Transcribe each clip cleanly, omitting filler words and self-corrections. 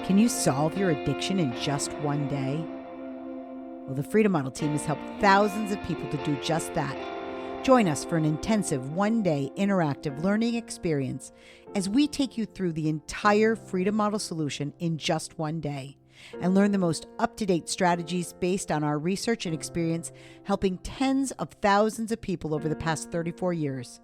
Can you solve your addiction in just one day? Well, the Freedom Model team has helped thousands of people to do just that. Join us for an intensive one-day interactive learning experience as we take you through the entire Freedom Model solution in just one day and learn the most up-to-date strategies based on our research and experience helping tens of thousands of people over the past 34 years.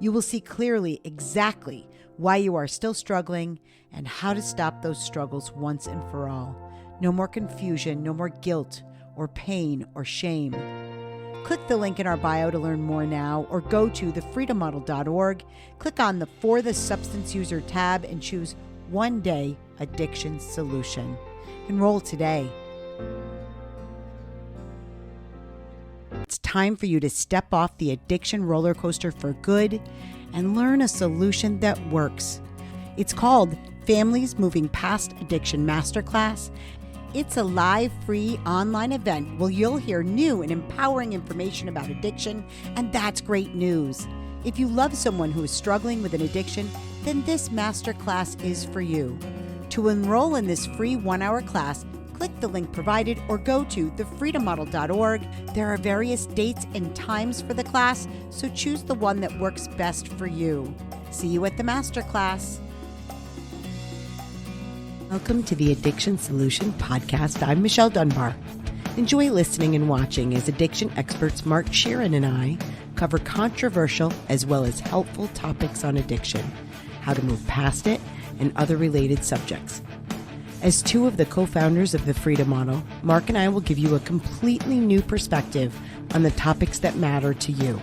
You will see clearly exactly why you are still struggling and how to stop those struggles once and for all. No more confusion, no more guilt or pain or shame. Click the link in our bio to learn more now, or go to thefreedommodel.org, click on the For the Substance User tab and choose One Day Addiction Solution. Enroll today. It's time for you to step off the addiction roller coaster for good and learn a solution that works. It's called Families Moving Past Addiction Masterclass. It's a live, free online event where you'll hear new and empowering information about addiction, and that's great news. If you love someone who is struggling with an addiction, then this masterclass is for you. To enroll in this free 1-hour class, click the link provided or go to thefreedommodel.org. There are various dates and times for the class, so choose the one that works best for you. See you at the masterclass. Welcome to the Addiction Solution Podcast. I'm Michelle Dunbar. Enjoy listening and watching as addiction experts Mark Sheeran and I cover controversial as well as helpful topics on addiction, how to move past it, and other related subjects. As two of the co-founders of the Freedom Model, Mark and I will give you a completely new perspective on the topics that matter to you.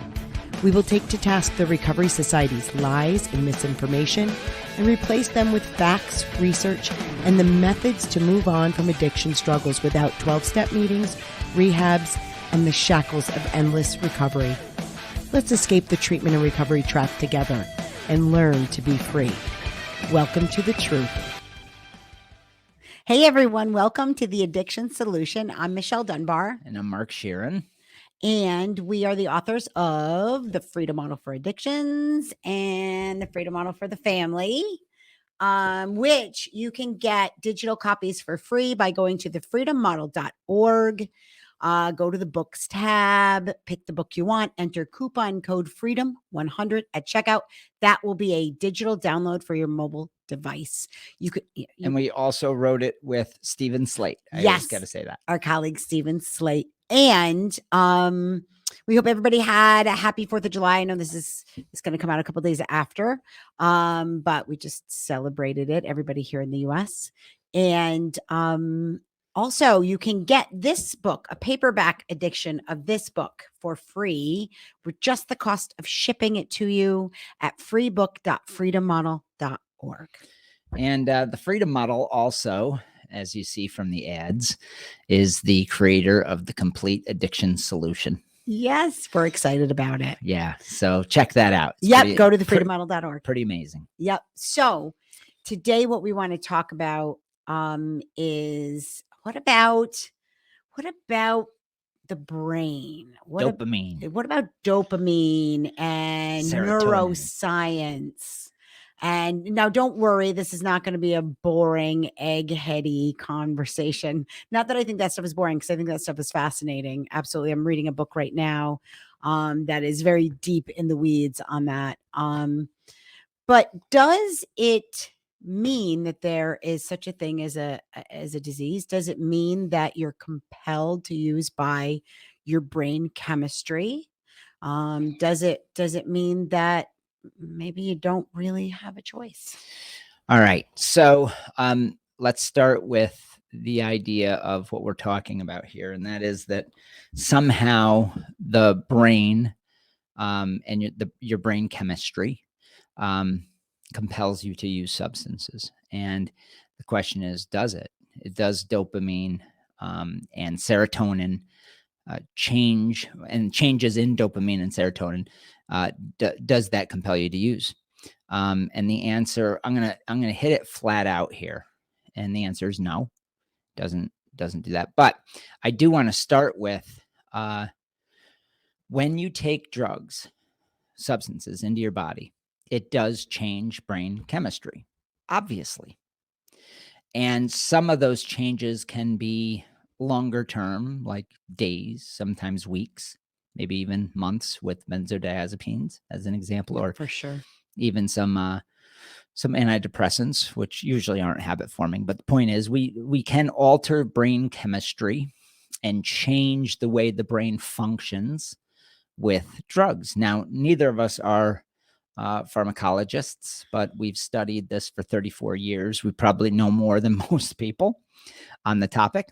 We will take to task the Recovery Society's lies and misinformation and replace them with facts, research, and the methods to move on from addiction struggles without 12-step meetings, rehabs, and the shackles of endless recovery. Let's escape the treatment and recovery trap together and learn to be free. Welcome to the truth. Hey everyone, welcome to the Addiction Solution. I'm Michelle Dunbar. And I'm Mark Sheeran. And we are the authors of The Freedom Model for Addictions and The Freedom Model for the Family, which you can get digital copies for free by going to thefreedommodel.org. Go to the books tab, pick the book you want, enter coupon code FREEDOM100 at checkout. That will be a digital download for your mobile device. And we also wrote it with Stephen Slate. I Yes, got to say that. Our colleague Stephen Slate. And we hope everybody had a happy 4th of July. I know this is going to come out a couple of days after, but we just celebrated it, everybody here in the US. And also, you can get this book, a paperback edition of this book for free with just the cost of shipping it to you at freebook.freedommodel.org. And the Freedom Model also, as you see from the ads, is the creator of the Complete Addiction Solution. Yes, we're excited about it. Yeah, so check that out. Go to thefreedommodel.org. Pretty amazing. Yep. So today what we want to talk about is what about the brain? Dopamine. What about dopamine and neuroscience? And now don't worry, this is not going to be a boring, egg-heady conversation. Not that I think that stuff is boring, because I think that stuff is fascinating. Absolutely. I'm reading a book right now that is very deep in the weeds on that. But does it mean that there is such a thing as a disease? Does it mean that you're compelled to use by your brain chemistry? Does it mean that maybe you don't really have a choice? All right. So let's start with the idea of what we're talking about here. And that is that somehow the brain and your brain chemistry compels you to use substances. And the question is, does it? Does dopamine and serotonin change, and changes in dopamine and serotonin, does that compel you to use? And the answer, I'm gonna hit it flat out here, and the answer is no. Doesn't do that. But I do want to start with when you take drugs, substances into your body, it does change brain chemistry, obviously. And some of those changes can be longer term, like days, sometimes weeks, maybe even months with benzodiazepines, as an example, or For sure. even some antidepressants, which usually aren't habit forming. But the point is, we can alter brain chemistry and change the way the brain functions with drugs. Now, neither of us are pharmacologists, but we've studied this for 34 years. We probably know more than most people on the topic.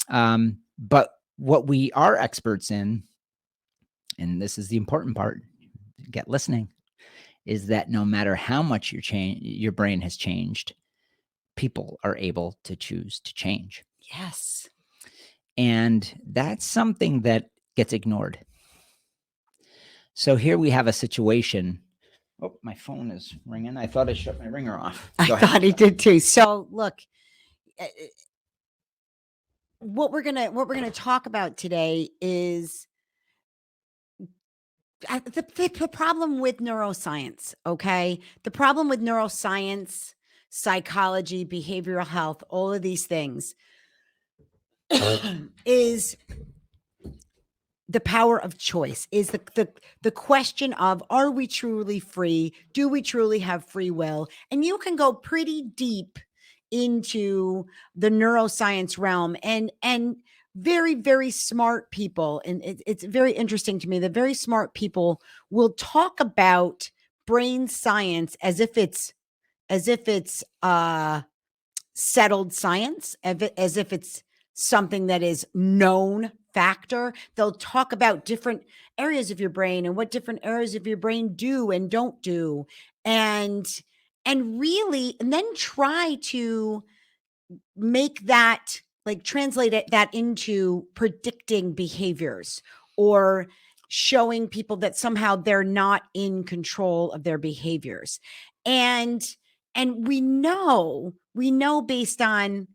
But what we are experts in, and this is the important part, get listening, is that no matter how much your brain has changed, people are able to choose to change. Yes. And that's something that gets ignored. So here we have a situation. Oh, my phone is ringing. I thought I shut my ringer off. I thought he did too. So look, what we're gonna talk about today is the problem with neuroscience. Okay, the problem with neuroscience, psychology, behavioral health, all of these things is the power of choice, is the question of, are we truly free? Do we truly have free will? And you can go pretty deep into the neuroscience realm, and very, very smart people, and it's very interesting to me that very smart people will talk about brain science as if it's settled science, as if it's something that is known factor. They'll talk about different areas of your brain and what different areas of your brain do and don't do, and really, and then try to make that, like, translate that into predicting behaviors, or showing people that somehow they're not in control of their behaviors. And we know based on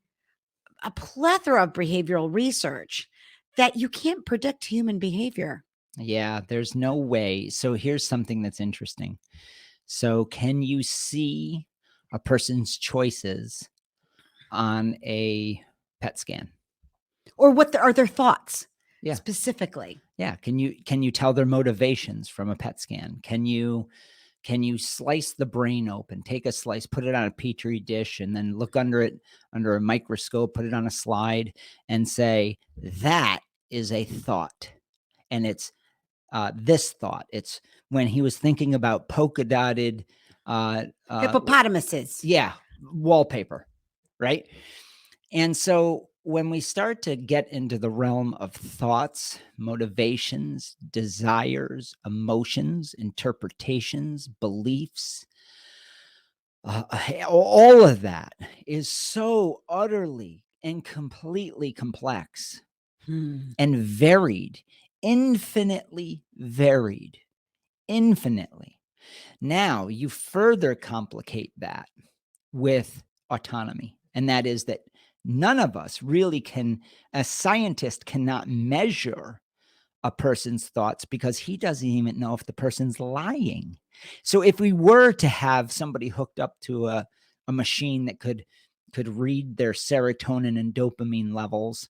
a plethora of behavioral research that you can't predict human behavior. Yeah, there's no way. So here's something that's interesting. So can you see a person's choices on a PET scan? Or what are their thoughts? Yeah. Specifically. Yeah. Can you tell their motivations from a PET scan? Can you slice the brain open, take a slice, put it on a petri dish, and then look under it under a microscope, put it on a slide, and say, that is a thought. And it's this thought. It's when he was thinking about polka dotted Hippopotamuses. Yeah, wallpaper, right? And so when we start to get into the realm of thoughts, motivations, desires, emotions, interpretations, beliefs, all of that is so utterly and completely complex and varied, infinitely varied, infinitely. Now you further complicate that with autonomy. And that is that none of us really can, a scientist cannot measure a person's thoughts because he doesn't even know if the person's lying. So if we were to have somebody hooked up to a machine that could read their serotonin and dopamine levels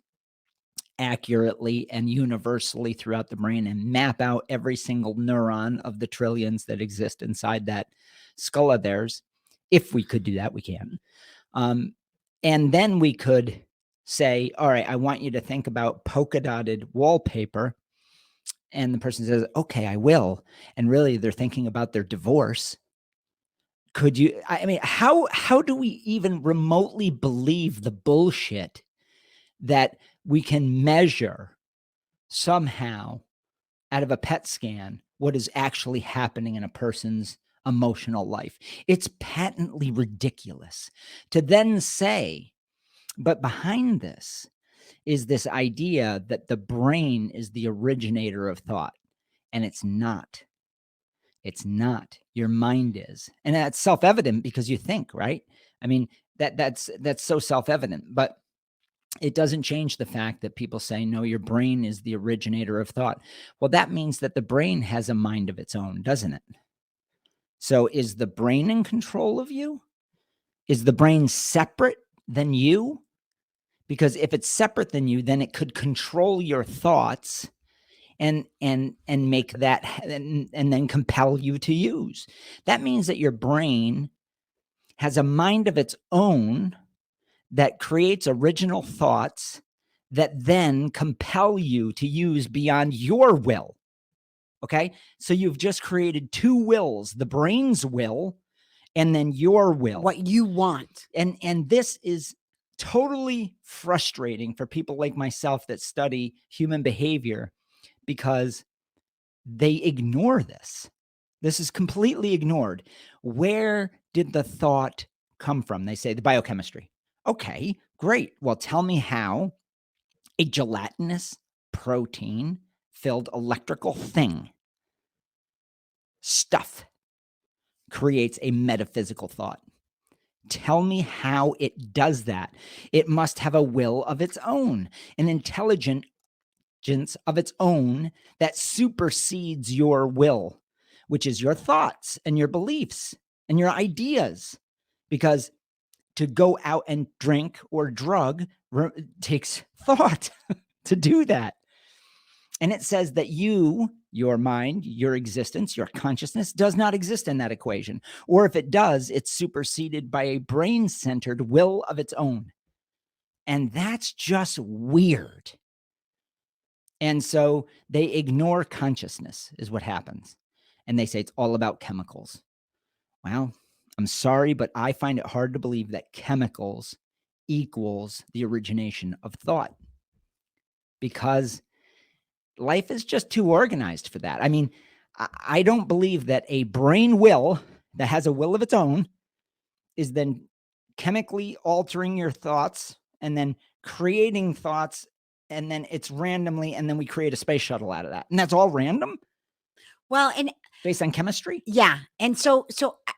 accurately and universally throughout the brain and map out every single neuron of the trillions that exist inside that skull of theirs, if we could do that, we can. And then we could say, all right, I want you to think about polka dotted wallpaper. And the person says, okay, I will. And really they're thinking about their divorce. Could you, I mean, how do we even remotely believe the bullshit that we can measure somehow out of a PET scan what is actually happening in a person's emotional life? It's patently ridiculous to then say, but behind this is this idea that the brain is the originator of thought. And it's not. It's not. Your mind is. And that's self-evident because you think, right? I mean, that's so self-evident, but it doesn't change the fact that people say, no, your brain is the originator of thought. Well, that means that the brain has a mind of its own, doesn't it? So is the brain in control of you? Is the brain separate than you? Because if it's separate than you, then it could control your thoughts and make that and then compel you to use. That means that your brain has a mind of its own that creates original thoughts that then compel you to use beyond your will. Okay? So you've just created two wills, the brain's will and then your will. What you want. And this is totally frustrating for people like myself that study human behavior because they ignore this. This is completely ignored. Where did the thought come from? They say the biochemistry. Okay, great. Well, tell me how a gelatinous protein filled electrical thing, stuff, creates a metaphysical thought. Tell me how it does that. It must have a will of its own, an intelligence of its own that supersedes your will, which is your thoughts and your beliefs and your ideas. Because to go out and drink or drug takes thought to do that. And it says that you, your mind, your existence, your consciousness does not exist in that equation. Or if it does, it's superseded by a brain-centered will of its own. And that's just weird. And so they ignore consciousness is what happens. And they say it's all about chemicals. Well, I'm sorry, but I find it hard to believe that chemicals equals the origination of thought, because life is just too organized for that. I mean, I don't believe that a brain will that has a will of its own is then chemically altering your thoughts and then creating thoughts, and then it's randomly, and then we create a space shuttle out of that. And that's all random? Well, and based on chemistry? Yeah. And so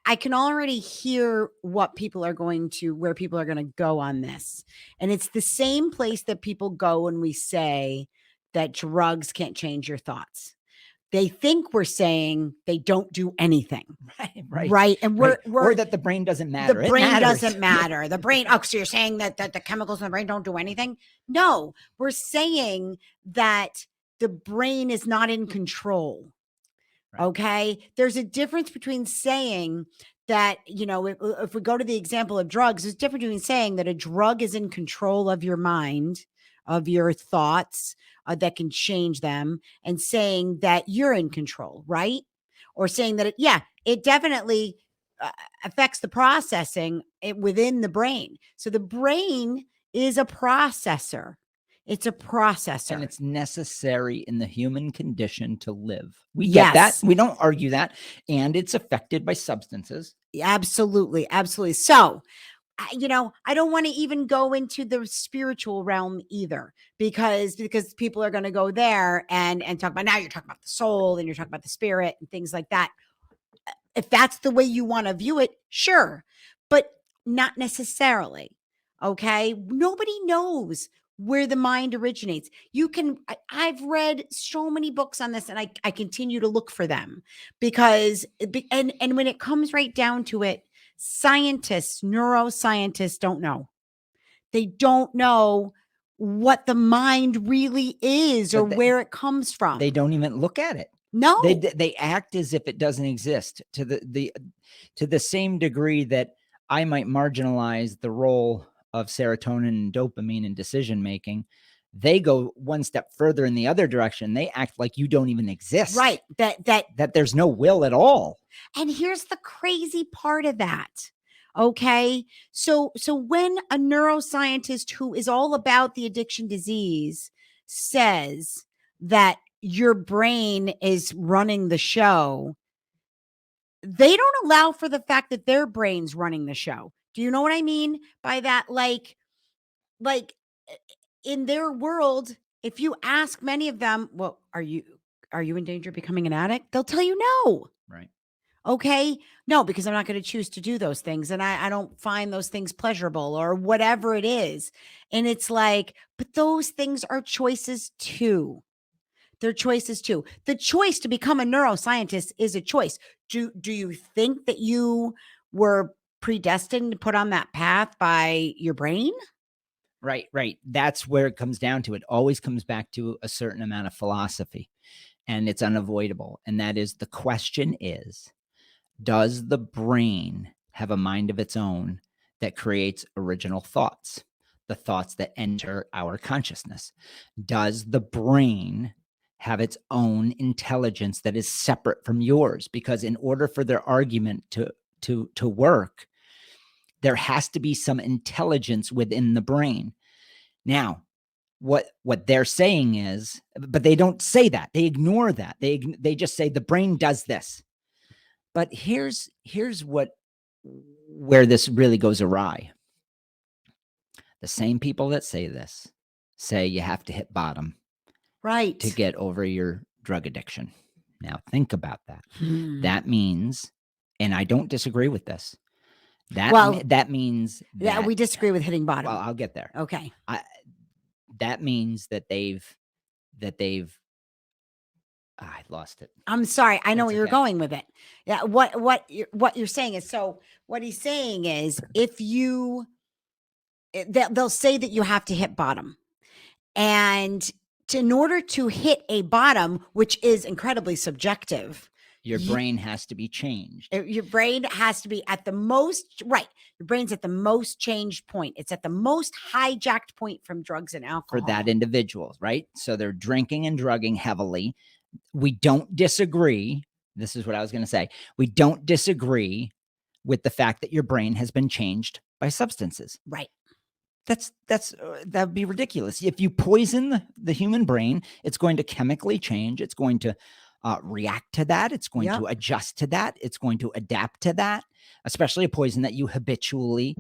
I can already hear where people are going to go on this. And it's the same place that people go when we say that drugs can't change your thoughts. They think we're saying they don't do anything. Right. And we're or that the brain doesn't matter. The brain doesn't matter. The brain, so you're saying that the chemicals in the brain don't do anything? No, we're saying that the brain is not in control. Right. Okay. There's a difference between saying that, if we go to the example of drugs, there's a difference between saying that a drug is in control of your mind, of your thoughts, that can change them, and saying that you're in control, right? Or saying that, it definitely affects the processing within the brain. So the brain is a processor. It's a processor. And it's necessary in the human condition to live. We get that. We don't argue that. And it's affected by substances. Absolutely. Absolutely. So, I don't want to even go into the spiritual realm either, because people are going to go there and talk about, now you're talking about the soul and you're talking about the spirit and things like that. If that's the way you want to view it, sure, but not necessarily. Okay. Nobody knows where the mind originates. I've read so many books on this, and I continue to look for them, because, and when it comes right down to it, neuroscientists don't know. They don't know what the mind really is, or where it comes from. They don't even look at it. No, they act as if it doesn't exist, to the same degree that I might marginalize the role of serotonin and dopamine in decision making. They go one step further in the other direction. They act like you don't even exist. Right. That there's no will at all. And here's the crazy part of that. Okay. So when a neuroscientist who is all about the addiction disease says that your brain is running the show, they don't allow for the fact that their brain's running the show. Do you know what I mean by that? Like in their world, if you ask many of them, well, are you in danger of becoming an addict? They'll tell you no. Right. Okay. No, because I'm not going to choose to do those things. And I don't find those things pleasurable, or whatever it is. And it's like, but those things are choices too. They're choices too. The choice to become a neuroscientist is a choice. Do you think that you were predestined, put on that path by your brain? Right. That's where it comes down to. It always comes back to a certain amount of philosophy, and it's unavoidable. And that is, the question is, does the brain have a mind of its own that creates original thoughts, the thoughts that enter our consciousness? Does the brain have its own intelligence that is separate from yours? Because in order for their argument to work, there has to be some intelligence within the brain. Now, what they're saying is, but they don't say that. They ignore that. They just say the brain does this. But here's where this really goes awry. The same people that say this say you have to hit bottom Right. to get over your drug addiction. Now think about that. That That means, and I don't disagree with this. That means yeah, that, we disagree with hitting bottom. well, I'll get there. Okay. That means that they've I lost it. I'm sorry. I know That's where you're okay. going with it. Yeah. What you're saying is, so what he's saying is, if you, they'll say that you have to hit bottom, and in order to hit a bottom, which is incredibly subjective, Your brain has to be changed. your brain has to be at the most, right. Your brain's at the most changed point. It's at the most hijacked point from drugs and alcohol. For that individual, right? So they're drinking and drugging heavily. We don't disagree. This is what I was going to say. We don't disagree with the fact that your brain has been changed by substances. Right. That'd be ridiculous. If you poison the human brain, it's going to chemically change. It's going to react to that. It's going to adjust to that. It's going to adapt to that, especially a poison that you habitually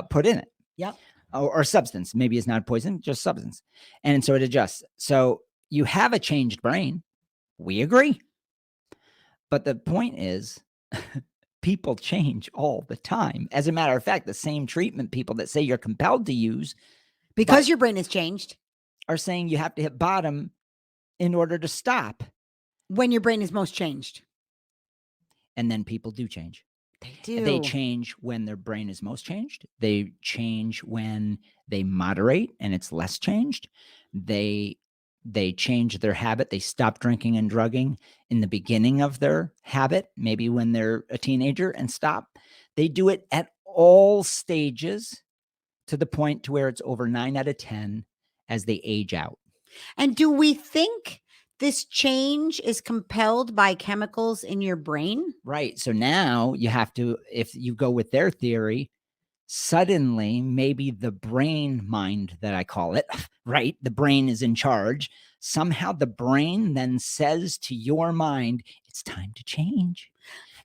put in it. Yep. Or substance. Maybe it's not poison, just substance. And so it adjusts. So you have a changed brain. We agree. But the point is, people change all the time. As a matter of fact, the same treatment people that say you're compelled to use, because your brain has changed, are saying you have to hit bottom in order to stop. When your brain is most changed. And then people do change. They do. They change when their brain is most changed. They change when they moderate and it's less changed. They change their habit. They stop drinking and drugging in the beginning of their habit, maybe when they're a teenager, and stop. They do it at all stages, to the point to where it's over 9 out of 10 as they age out. And do we think this change is compelled by chemicals in your brain? Right. So now you have to, if you go with their theory, suddenly maybe the brain mind that I call it, right? The brain is in charge. Somehow the brain then says to your mind, it's time to change.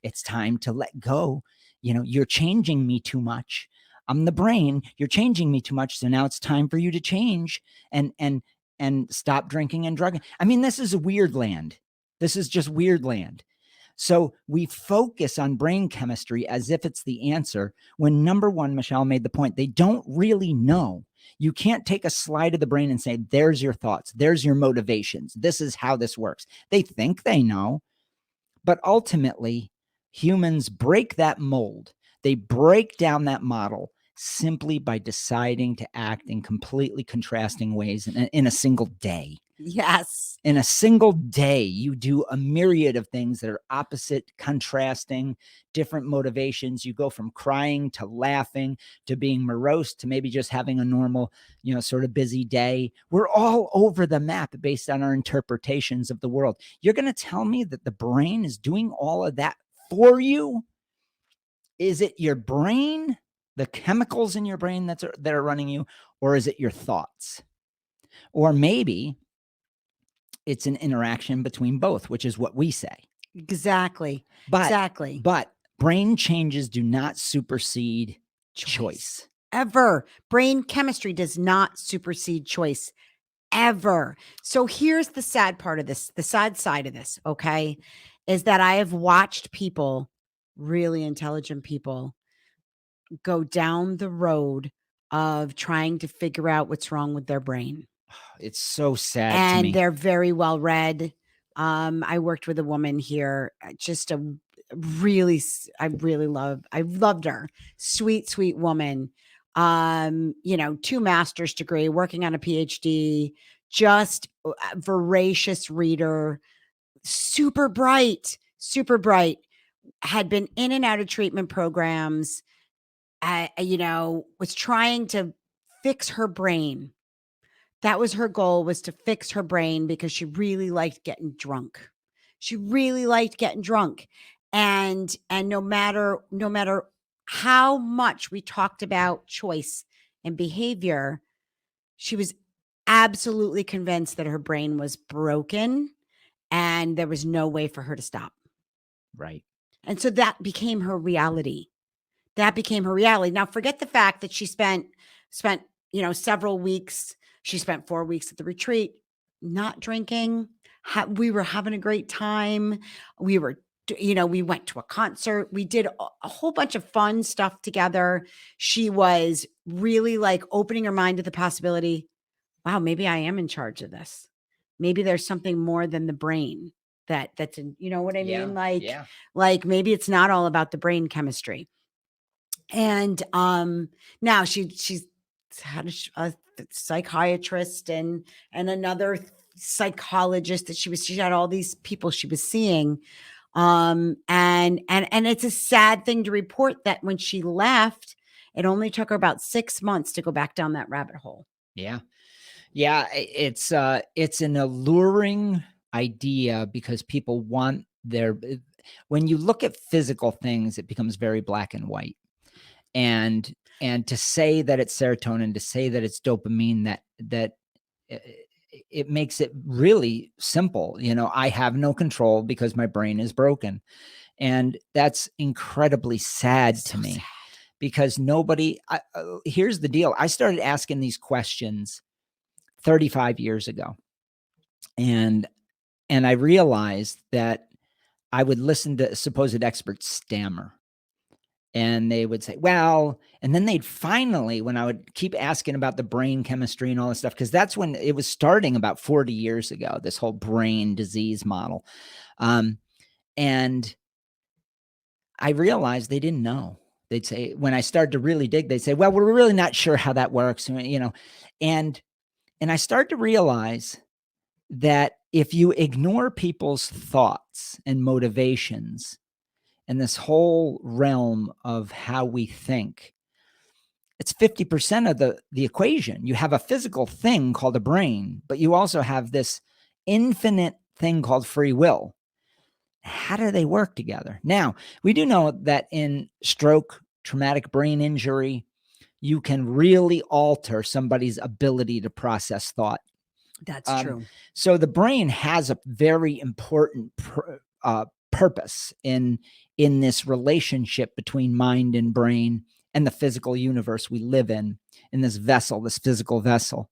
It's time to let go. You're changing me too much. I'm the brain. You're changing me too much. So now it's time for you to change and stop drinking and drugging. I mean, this is a weird land. This is just weird land. So we focus on brain chemistry as if it's the answer, when, number one, Michelle made the point, they don't really know. You can't take a slide of the brain and say, there's your thoughts, there's your motivations, this is how this works. They think they know, but ultimately humans break that mold. They break down that model simply by deciding to act in completely contrasting ways in a single day. Yes. In a single day, you do a myriad of things that are opposite, contrasting, different motivations. You go from crying to laughing to being morose to maybe just having a normal, sort of busy day. We're all over the map based on our interpretations of the world. You're going to tell me that the brain is doing all of that for you? Is it your brain, the chemicals in your brain that are running you, or is it your thoughts? Or maybe it's an interaction between both, which is what we say. Exactly. But brain changes do not supersede choice. Ever. Brain chemistry does not supersede choice. Ever. So here's the sad part of this, the sad side of this, okay, is that I have watched people, really intelligent people, go down the road of trying to figure out what's wrong with their brain. It's so sad and to me. They're very well read. I worked with a woman here, just a I loved her. Sweet, sweet woman. 2 master's degree, working on a PhD, just a voracious reader, super bright, super bright, had been in and out of treatment programs, was trying to fix her brain. That was her goal, was to fix her brain because she really liked getting drunk. She really liked getting drunk. And no matter how much we talked about choice and behavior, she was absolutely convinced that her brain was broken and there was no way for her to stop. Right. And so that became her reality. That became her reality. Now, forget the fact that she spent, several weeks. She spent 4 weeks at the retreat, not drinking. We were having a great time. We were, we went to a concert. We did a whole bunch of fun stuff together. She was really like opening her mind to the possibility, wow, maybe I am in charge of this. Maybe there's something more than the brain that's in, you know what I mean? Like maybe it's not all about the brain chemistry. And now she's had a psychiatrist and another psychologist that she had all these people she was seeing. And it's a sad thing to report that when she left, it only took her about 6 months to go back down that rabbit hole. Yeah. Yeah. It's an alluring idea because people want when you look at physical things, it becomes very black and white. And to say that it's serotonin, to say that it's dopamine, that it makes it really simple. I have no control because my brain is broken. And that's incredibly sad to me. Sad. Because here's the deal. I started asking these questions 35 years ago. And I realized that I would listen to supposed experts stammer. And they would say, well, and then they'd finally, when I would keep asking about the brain chemistry and all this stuff, because that's when it was starting about 40 years ago, this whole brain disease model. And I realized they didn't know. They'd say, when I started to really dig, they'd say, well, we're really not sure how that works, and I started to realize that if you ignore people's thoughts and motivations and this whole realm of how we think, it's 50% of the equation. You have a physical thing called a brain, but you also have this infinite thing called free will. How do they work together? Now, we do know that in stroke, traumatic brain injury, you can really alter somebody's ability to process thought. That's true. So the brain has a very important purpose in this relationship between mind and brain and the physical universe we live in this vessel, this physical vessel.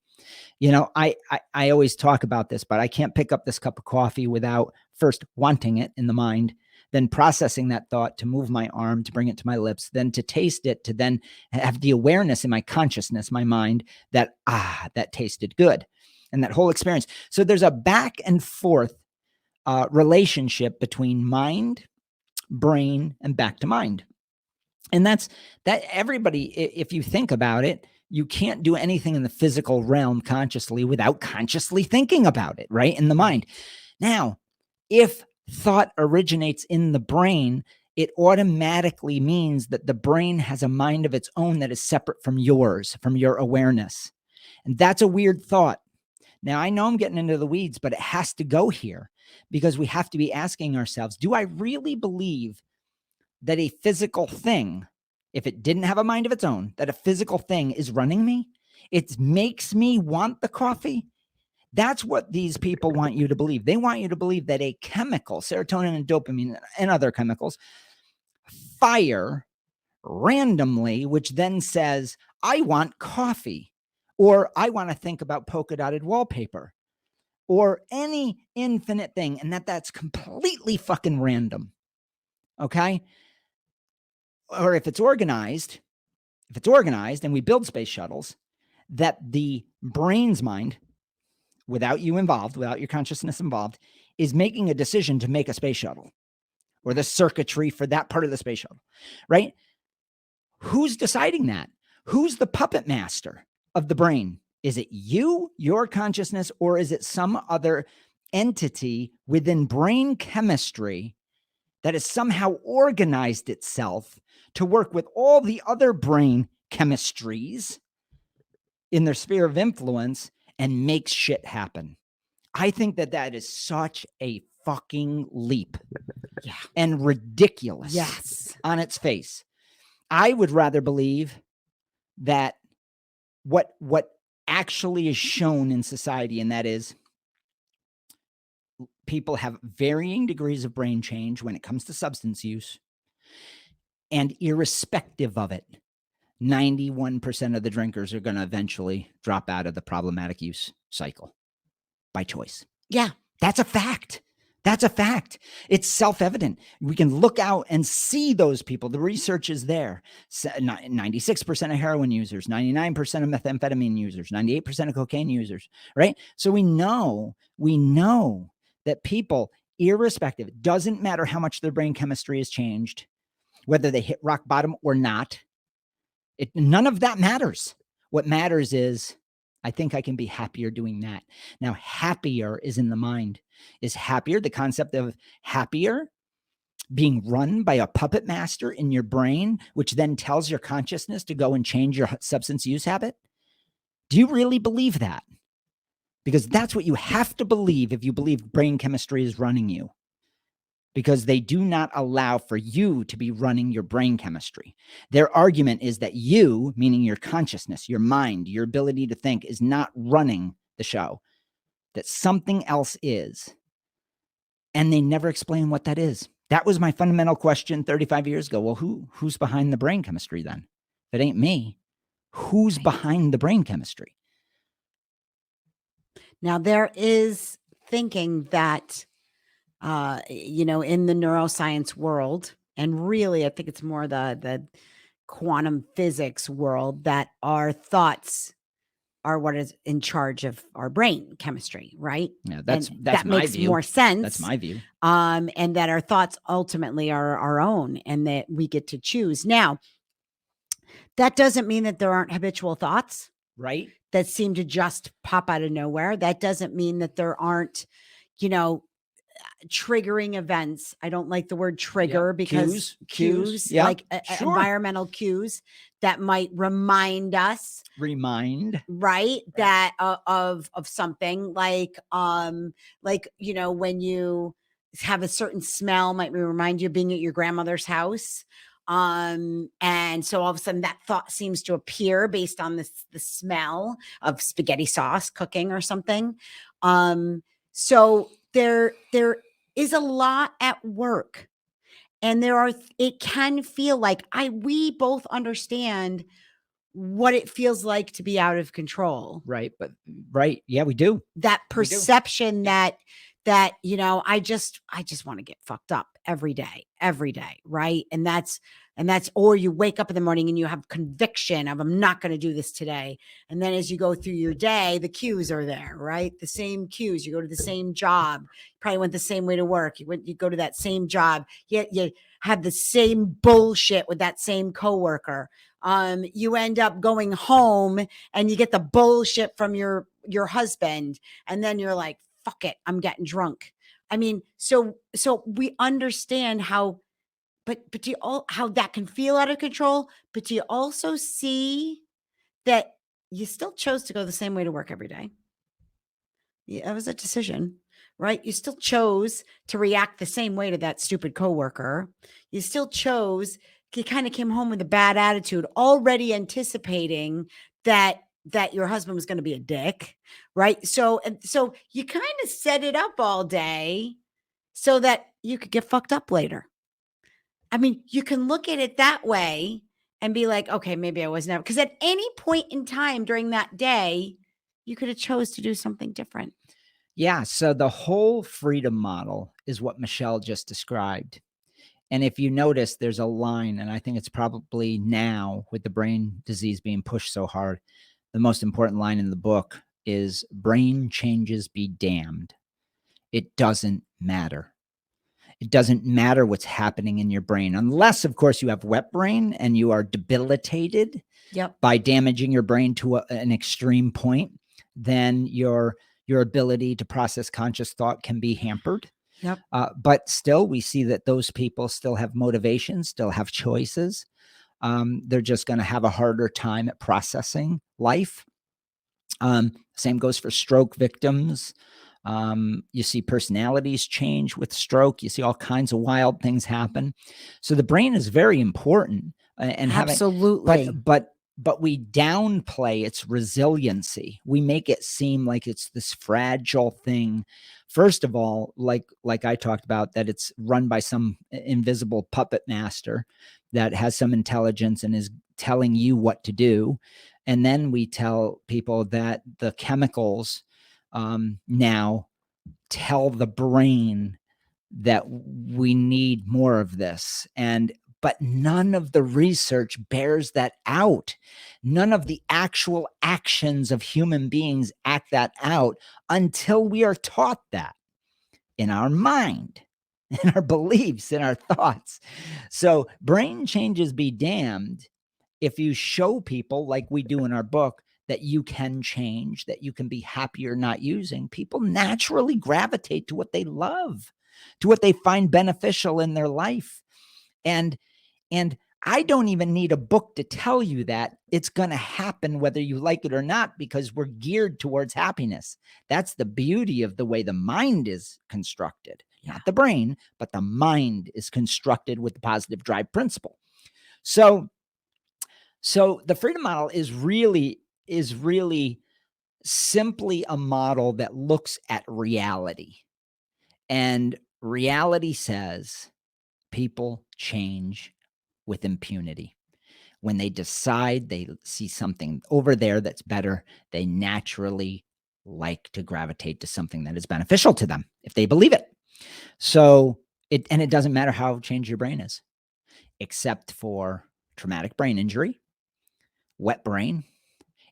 I always talk about this, but I can't pick up this cup of coffee without first wanting it in the mind, then processing that thought to move my arm, to bring it to my lips, then to taste it, to then have the awareness in my consciousness, my mind, that, that tasted good. And that whole experience. So there's a back and forth relationship between mind, brain, and back to mind. And that everybody, if you think about it, you can't do anything in the physical realm consciously without consciously thinking about it, right? In the mind. Now, if thought originates in the brain, it automatically means that the brain has a mind of its own that is separate from yours, from your awareness. And that's a weird thought. Now, I know I'm getting into the weeds, but it has to go here because we have to be asking ourselves, do I really believe that a physical thing, if it didn't have a mind of its own, that a physical thing is running me? It makes me want the coffee. That's what these people want you to believe. They want you to believe that a chemical, serotonin and dopamine and other chemicals, fire randomly, which then says, I want coffee. Or I want to think about polka dotted wallpaper or any infinite thing. And that's completely fucking random. Okay. Or if it's organized and we build space shuttles, that the brain's mind, without you involved, without your consciousness involved, is making a decision to make a space shuttle. or the circuitry for that part of the space shuttle, right? Who's deciding that? Who's the puppet master of the brain? Is it you, your consciousness, or is it some other entity within brain chemistry that has somehow organized itself to work with all the other brain chemistries in their sphere of influence and makes shit happen? I think that that is such a fucking leap. Yeah. And ridiculous. Yes. On its face. I would rather believe that what actually is shown in society, and that is people have varying degrees of brain change when it comes to substance use, and irrespective of it, 91% of the drinkers are going to eventually drop out of the problematic use cycle by choice. Yeah. That's a fact. That's a fact. It's self-evident. We can look out and see those people. The research is there. 96% of heroin users, 99% of methamphetamine users, 98% of cocaine users, right? So we know that people, irrespective, it doesn't matter how much their brain chemistry has changed, whether they hit rock bottom or not, none of that matters. What matters is, I think I can be happier doing that. Now, happier is in the mind. Is happier, the concept of happier, being run by a puppet master in your brain, which then tells your consciousness to go and change your substance use habit? Do you really believe that? Because that's what you have to believe if you believe brain chemistry is running you. Because they do not allow for you to be running your brain chemistry. Their argument is that you, meaning your consciousness, your mind, your ability to think, is not running the show, that something else is. And they never explain what that is. That was my fundamental question 35 years ago. Well, who's behind the brain chemistry then? If it ain't me, who's behind the brain chemistry? Now, there is thinking that, in the neuroscience world, and really, I think it's more the quantum physics world, that our thoughts are what is in charge of our brain chemistry, right? Yeah, that's that my makes view. more sense. That's my view. And that our thoughts ultimately are our own, and that we get to choose. Now, that doesn't mean that there aren't habitual thoughts, right, that seem to just pop out of nowhere. That doesn't mean that there aren't, triggering events. I don't like the word trigger, because cues, yeah, like sure. environmental cues that might remind us, right, that of something, like when you have a certain smell, might remind you of being at your grandmother's house. And so all of a sudden that thought seems to appear based on the smell of spaghetti sauce cooking or something. So there is a lot at work, and it can feel like we both understand what it feels like to be out of control. Right. But yeah, we do. That perception that I just want to get fucked up every day, right? And that's or you wake up in the morning and you have conviction of, I'm not going to do this today. And then as you go through your day, the cues are there, right? The same cues. You go to the same job, probably went the same way to work. You go to that same job. You have the same bullshit with that same coworker. You end up going home and you get the bullshit from your husband, and then you're like, fuck it, I'm getting drunk. I mean, so we understand how, but do you how that can feel out of control, but do you also see that you still chose to go the same way to work every day? Yeah, it was a decision, right? You still chose to react the same way to that stupid coworker. You still chose, you kind of came home with a bad attitude, already anticipating that your husband was going to be a dick, right? So you kind of set it up all day so that you could get fucked up later. I mean, you can look at it that way and be like, okay, maybe I was never, because at any point in time during that day, you could have chose to do something different. Yeah. So the whole freedom model is what Michelle just described. And if you notice, there's a line, and I think it's probably now with the brain disease being pushed so hard, the most important line in the book is, brain changes be damned. It doesn't matter. It doesn't matter what's happening in your brain, unless, of course, you have wet brain and you are debilitated by damaging your brain to an extreme point. Then your ability to process conscious thought can be hampered. But still, we see that those people still have motivation, still have choices. They're just going to have a harder time at processing life. Same goes for stroke victims. You see personalities change with stroke. You see all kinds of wild things happen. So the brain is very important, and absolutely. But we downplay its resiliency. We make it seem like it's this fragile thing. First of all, like I talked about, that it's run by some invisible puppet master that has some intelligence and is telling you what to do. And then we tell people that the chemicals now tell the brain that we need more of this. But none of the research bears that out. None of the actual actions of human beings act that out until we are taught that in our mind, in our beliefs, in our thoughts. So brain changes be damned. If you show people, like we do in our book, that you can change, that you can be happier not using, people naturally gravitate to what they love, to what they find beneficial in their life. And I don't even need a book to tell you that it's going to happen whether you like it or not, because we're geared towards happiness. That's the beauty of the way the mind is constructed, not the brain, but the mind is constructed with the positive drive principle. So the freedom model is really simply a model that looks at reality. And reality says people change with impunity. When they decide they see something over there that's better, they naturally like to gravitate to something that is beneficial to them if they believe it. So it doesn't matter how changed your brain is, except for traumatic brain injury, wet brain,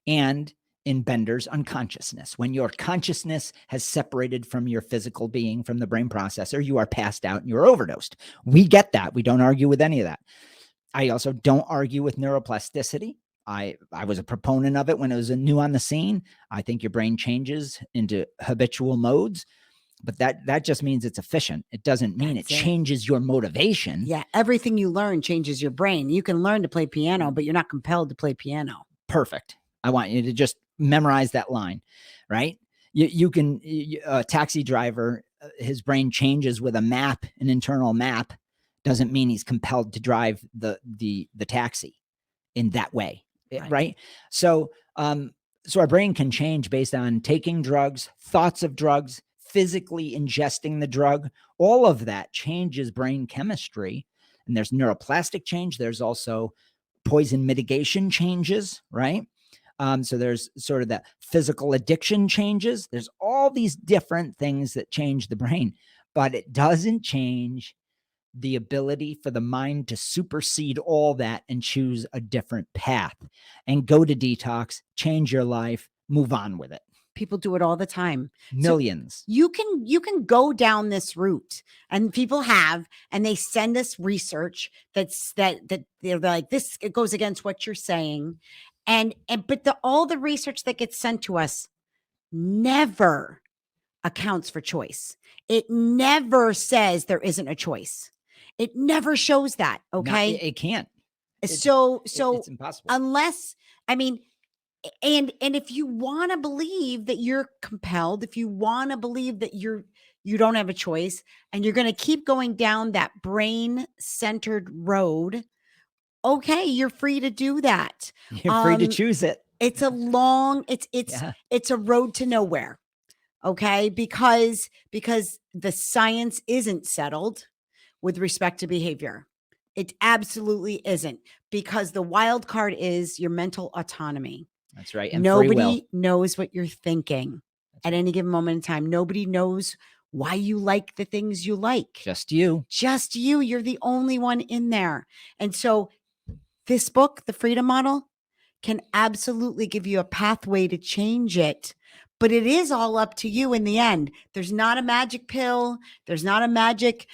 and in Bender's unconsciousness. When your consciousness has separated from your physical being, from the brain processor, you are passed out and you're overdosed. We get that. We don't argue with any of that. I also don't argue with neuroplasticity. I was a proponent of it when it was new on the scene. I think your brain changes into habitual modes, but that just means it's efficient. It doesn't mean it changes your motivation. Yeah, everything you learn changes your brain. You can learn to play piano, but you're not compelled to play piano. Perfect. I want you to just memorize that line, right? A taxi driver, his brain changes with a map, an internal map, doesn't mean he's compelled to drive the taxi in that way, right? So our brain can change based on taking drugs, thoughts of drugs, physically ingesting the drug. All of that changes brain chemistry. And there's neuroplastic change. There's also poison mitigation changes, right? So there's sort of that physical addiction changes. There's all these different things that change the brain, but it doesn't change the ability for the mind to supersede all that and choose a different path and go to detox, change your life, move on with it. People do it all the time. Millions. So you can go down this route, and people have, and they send us research that they're like, this, it goes against what you're saying. But all the research that gets sent to us never accounts for choice. It never says there isn't a choice. It never shows that. Okay. It can't. So it's impossible. Unless, I mean, and if you want to believe that you're compelled, if you want to believe that you don't have a choice, and you're going to keep going down that brain-centered road, okay, you're free to do that. You're free to choose it. It's a long, it's a road to nowhere. Okay, because the science isn't settled with respect to behavior. It absolutely isn't, because the wild card is your mental autonomy. That's right. And nobody knows what you're thinking at any given moment in time. Nobody knows why you like the things you like. Just you. Just you. You're the only one in there. And so this book, The Freedom Model, can absolutely give you a pathway to change it. but it is all up to you in the end. There's not a magic pill. There's not a magic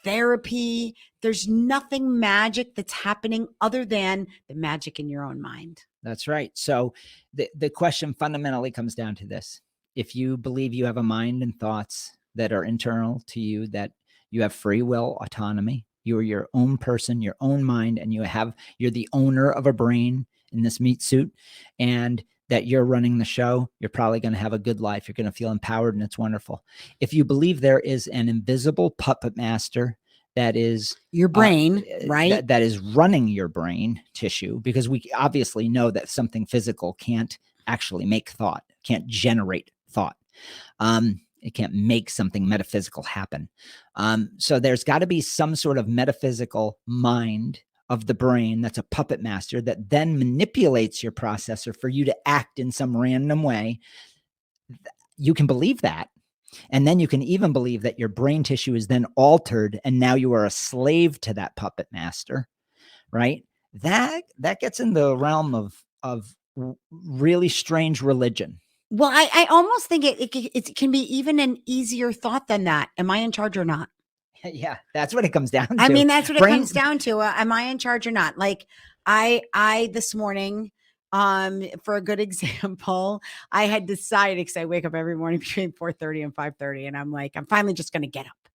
therapy. There's nothing magic that's happening other than the magic in your own mind. That's right. So the question fundamentally comes down to this. If you believe you have a mind and thoughts that are internal to you, that you have free will, autonomy, you're your own person, your own mind, and you're the owner of a brain in this meat suit, and that you're running the show, you're probably going to have a good life. You're going to feel empowered, and it's wonderful. If you believe there is an invisible puppet master that is your brain, right? That is running your brain tissue, because we obviously know that something physical can't actually make thought, can't generate thought. It can't make something metaphysical happen. So there's got to be some sort of metaphysical mind of the brain that's a puppet master that then manipulates your processor for you to act in some random way. You can believe that. And then you can even believe that your brain tissue is then altered and now you are a slave to that puppet master, right? That gets in the realm of really strange religion. Well, I almost think it can be even an easier thought than that. Am I in charge or not? Yeah, that's what it comes down to. I mean, that's what it comes down to. Am I in charge or not? Like I this morning, for a good example, I had decided, because I wake up every morning between 4:30 and 5:30, and I'm like, I'm finally just going to get up.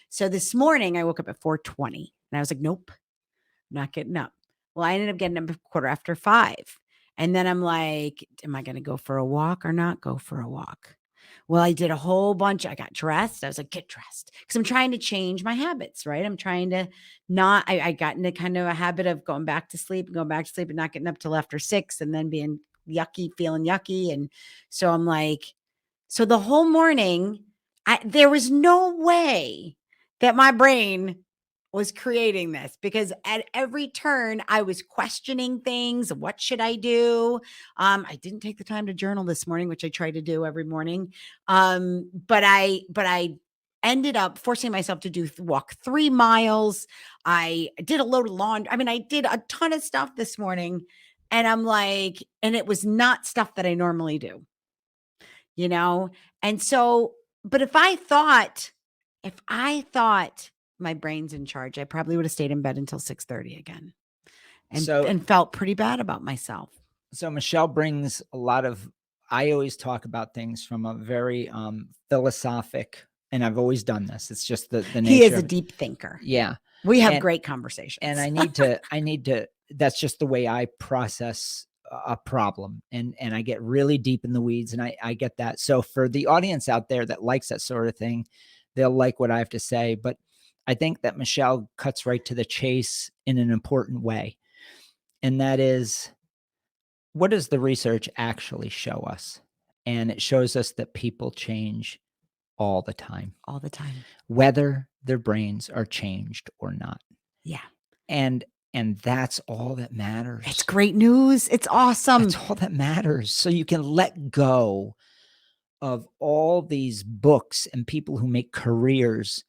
So this morning I woke up at 4:20, and I was like, nope, I'm not getting up. Well, I ended up getting up at 5:15. And then I'm like, am I going to go for a walk or not go for a walk? Well, I did a whole bunch. I got dressed. I was like, get dressed, because I'm trying to change my habits, right? I'm trying to not, I got into kind of a habit of going back to sleep and not getting up till after 6 and then being yucky, feeling yucky. And so I'm like, so the whole morning, there was no way that my brain was creating this, because at every turn I was questioning things. What should I do? I didn't take the time to journal this morning, which I try to do every morning. But I ended up forcing myself to walk 3 miles. I did a load of laundry. I mean, I did a ton of stuff this morning, and I'm like, and it was not stuff that I normally do, you know? And so, but if I thought my brain's in charge, I probably would have stayed in bed until 6:30 again, and felt pretty bad about myself. So Michelle brings a lot of, I always talk about things from a very philosophic, and I've always done this. It's just the nature. He is a deep thinker. Yeah. We have great conversations. And I need to, that's just the way I process a problem. And I get really deep in the weeds, and I get that. So for the audience out there that likes that sort of thing, they'll like what I have to say. But I think that Michelle cuts right to the chase in an important way. And that is, what does the research actually show us? And it shows us that people change all the time. All the time. Whether their brains are changed or not. Yeah. And that's all that matters. It's great news. It's awesome. That's all that matters. So you can let go of all these books and people who make careers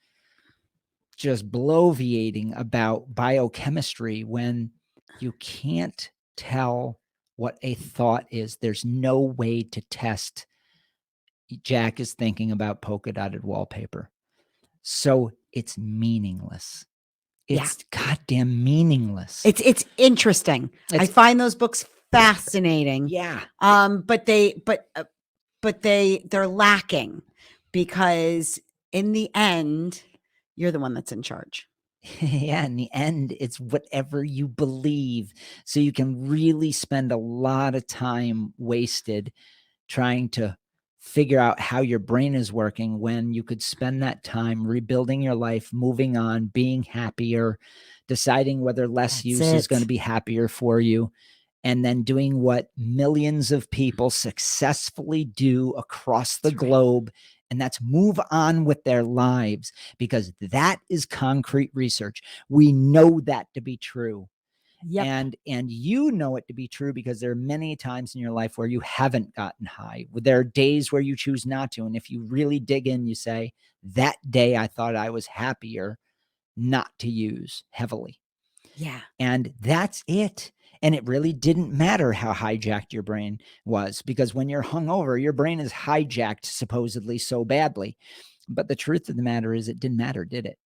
just bloviating about biochemistry when you can't tell what a thought is. There's no way to test. Jack is thinking about polka dotted wallpaper. So it's meaningless. It's goddamn meaningless. It's interesting. I find those books fascinating. Yeah. But they're lacking, because in the end, you're the one that's in charge. Yeah, in the end, it's whatever you believe. So you can really spend a lot of time wasted trying to figure out how your brain is working, when you could spend that time rebuilding your life, moving on, being happier, deciding whether less use is going to be happier for you, and then doing what millions of people successfully do across the globe. And that's move on with their lives, because that is concrete research. We know that to be true. Yep. And you know it to be true because there are many times in your life where you haven't gotten high. There are days where you choose not to. And if you really dig in, you say, that day I thought I was happier not to use heavily. Yeah. And that's it. And it really didn't matter how hijacked your brain was, because when you're hungover, your brain is hijacked supposedly so badly. But the truth of the matter is it didn't matter, did it?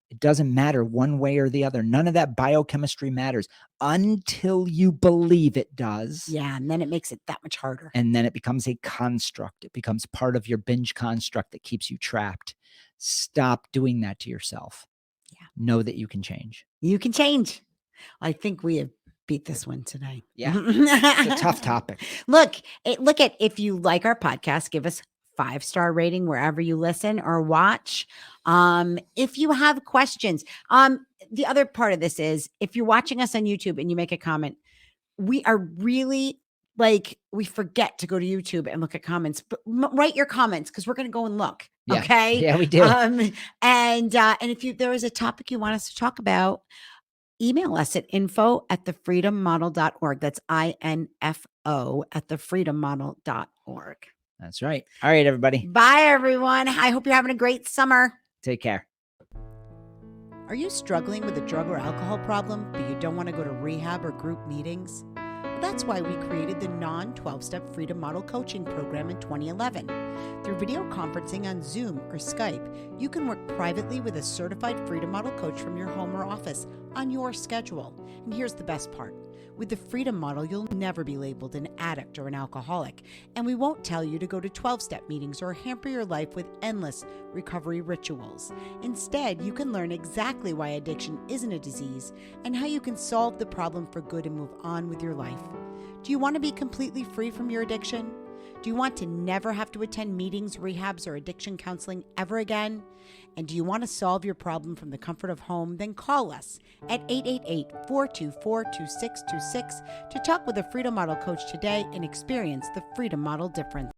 It doesn't matter one way or the other. None of that biochemistry matters until you believe it does. Yeah, and then it makes it that much harder. And then it becomes a construct. It becomes part of your binge construct that keeps you trapped. Stop doing that to yourself. Yeah. Know that you can change. You can change. I think we have beat this one today. Yeah. It's a tough topic. Look at, if you like our podcast, give us 5-star rating wherever you listen or watch. If you have questions, the other part of this is, if you're watching us on YouTube and you make a comment, we are really, like, we forget to go to YouTube and look at comments, but write your comments, because we're going to go and look. Yeah. Okay. Yeah, we do. And if there is a topic you want us to talk about, email us at info@thefreedommodel.org. That's info@thefreedommodel.org. That's right. All right, everybody. Bye, everyone. I hope you're having a great summer. Take care. Are you struggling with a drug or alcohol problem, but you don't want to go to rehab or group meetings? Well, that's why we created the non-12-step Freedom Model Coaching Program in 2011. Through video conferencing on Zoom or Skype, you can work privately with a certified Freedom Model coach from your home or office on your schedule. And here's the best part. With the Freedom Model, you'll never be labeled an addict or an alcoholic, and we won't tell you to go to 12-step meetings or hamper your life with endless recovery rituals. Instead, you can learn exactly why addiction isn't a disease and how you can solve the problem for good and move on with your life. Do you want to be completely free from your addiction? Do you want to never have to attend meetings, rehabs, or addiction counseling ever again? And do you want to solve your problem from the comfort of home? Then call us at 888-424-2626 to talk with a Freedom Model coach today and experience the Freedom Model difference.